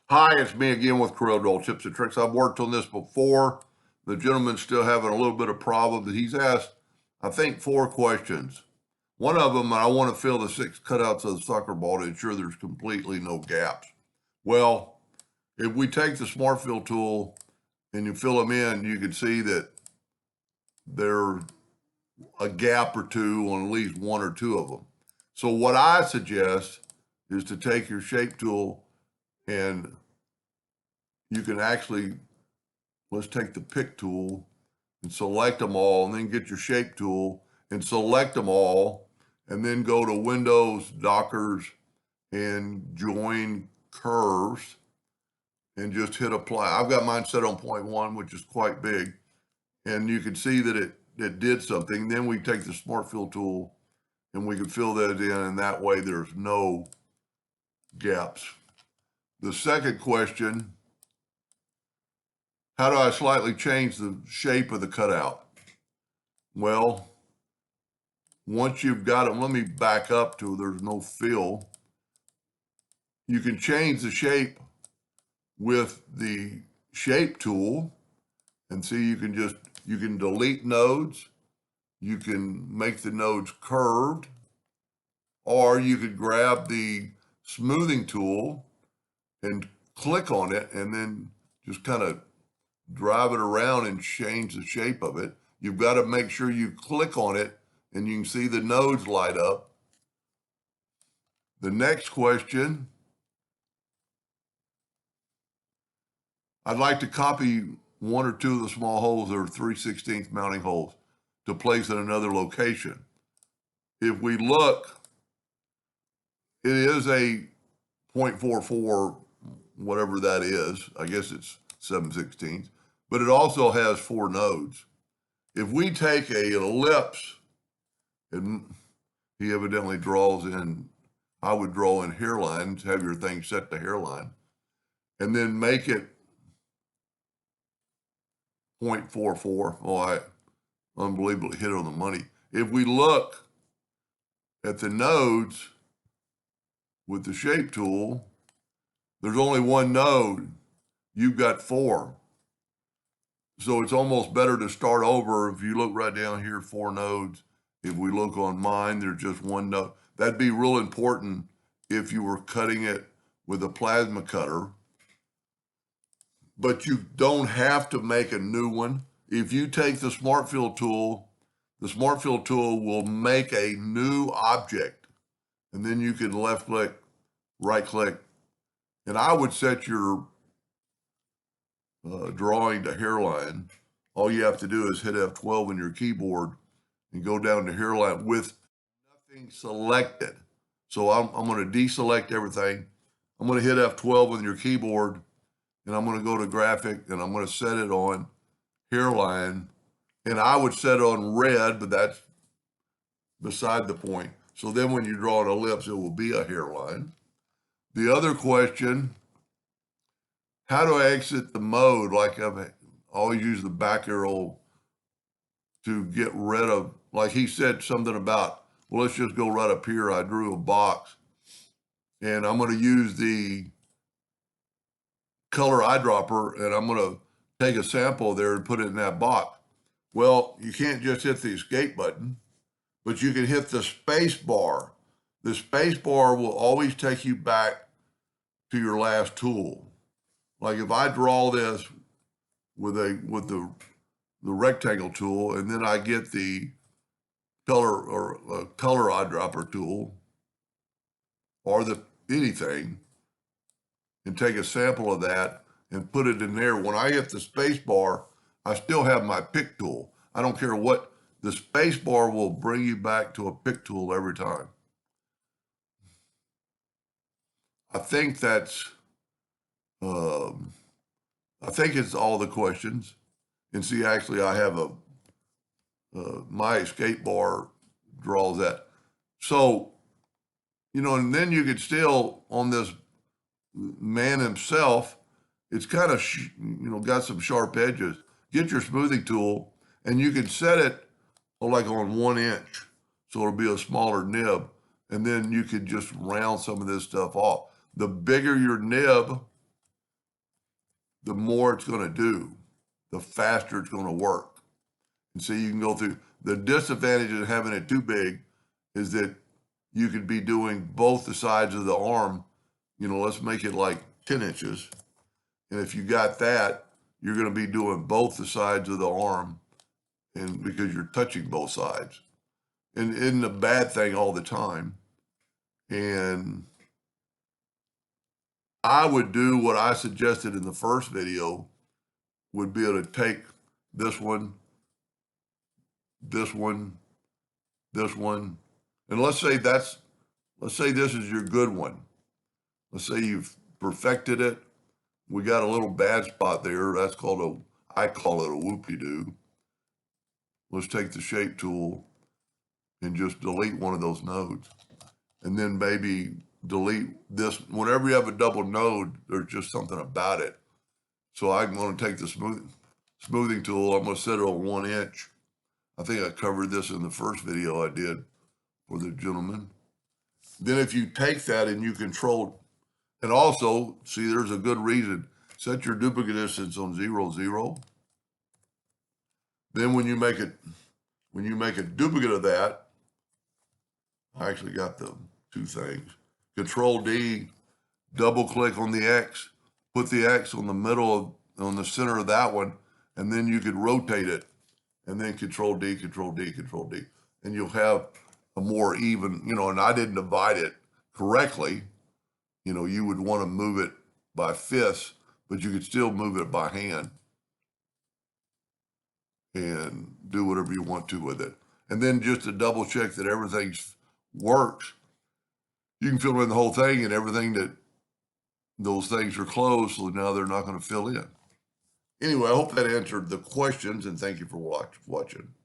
Hi, it's me again with Corel Draw Tips and Tricks. I've worked on this before. The gentleman's still having a little bit of problem that he's asked, I think, 4 questions. One of them, I want to fill the 6 cutouts of the soccer ball to ensure there's completely no gaps. Well, if we take the Smart Fill tool and you fill them in, you can see that there's a gap or two on at least 1 or 2 of them. So what I suggest is to take your shape tool and you can actually, let's take the pick tool and select them all, and then get your shape tool and select them all, and then go to Windows, Dockers, and join curves, and just hit apply. I've got mine set on 0.1, which is quite big, and you can see that it did something. Then we take the Smart Fill tool and we can fill that in, and that way there's no gaps. The second question, how do I slightly change the shape of the cutout? Well, once you've got it, let me back up to there's no fill. You can change the shape with the shape tool, and see you can delete nodes, you can make the nodes curved, or you could grab the smoothing tool and click on it and then just kind of drive it around and change the shape of it. You've got to make sure you click on it and you can see the nodes light up. The next question, I'd like to copy 1 or 2 of the small holes that are 3/16 mounting holes to place in another location. If we look, it is a 0.44, whatever that is. I guess it's 7/16, but it also has 4 nodes. If we take an ellipse, and he evidently draws in, I would draw in hairlines, have your thing set to hairline, and then make it 0.44. Oh, I unbelievably hit on the money. If we look at the nodes with the shape tool, there's only 1 node. You've got 4. So it's almost better to start over. If you look right down here, 4 nodes. If we look on mine, there's just 1 node. That'd be real important if you were cutting it with a plasma cutter. But you don't have to make a new one. If you take the Smart Fill tool, the Smart Fill tool will make a new object. And then you can left click, right click. And I would set your drawing to hairline. All you have to do is hit F12 on your keyboard and go down to hairline with nothing selected. So I'm going to deselect everything. I'm going to hit F12 on your keyboard, and I'm going to go to graphic, and I'm going to set it on hairline. And I would set it on red, but that's beside the point. So then when you draw an ellipse, it will be a hairline. The other question, how do I exit the mode? Like I've always used the back arrow to get rid of, like he said something about, well, let's just go right up here. I drew a box, and I'm going to use the color eyedropper, and I'm going to take a sample there and put it in that box. Well, you can't just hit the escape button, but you can hit the space bar. The space bar will always take you back to your last tool. Like if I draw this with the rectangle tool, and then I get the color eyedropper tool or the anything, and take a sample of that and put it in there. When I hit the space bar, I still have my pick tool. I don't care what, the space bar will bring you back to a pick tool every time. I think that's, I think it's all the questions. And see, actually I have my escape bar draws that. So, and then you could still, on this man himself, it's kind of, got some sharp edges. Get your smoothing tool and you can set it like on 1 inch. So it'll be a smaller nib. And then you could just round some of this stuff off. The bigger your nib, the more it's going to do, the faster it's going to work. And so you can go through. The disadvantage of having it too big is that you could be doing both the sides of the arm. Let's make it like 10 inches. And if you got that, you're going to be doing both the sides of the arm, and because you're touching both sides. And isn't a bad thing all the time. And I would do what I suggested in the first video, would be able to take this one, this one, this one, and let's say this is your good one. Let's say you've perfected it. We got a little bad spot there. That's called I call it a whoop-de-doo. Let's take the shape tool and just delete one of those nodes. And then maybe delete this. Whenever you have a double node, there's just something about it. So I'm going to take the smoothing tool. I'm going to set it on 1 inch. I think I covered this in the first video I did for the gentleman. Then if you take that and you control, and also, see, there's a good reason. Set your duplicate distance on 0, 0. Then when you make a duplicate of that, I actually got the two things. Control D, double click on the X, put the X on the middle on the center of that one, and then you could rotate it, and then Control D, Control D, Control D, and you'll have a more even, and I didn't divide it correctly. You would want to move it by fifths, but you could still move it by hand and do whatever you want to with it. And then just to double check that everything works, you can fill in the whole thing, and everything that those things are closed, so now they're not going to fill in. Anyway, I hope that answered the questions, and thank you for watching.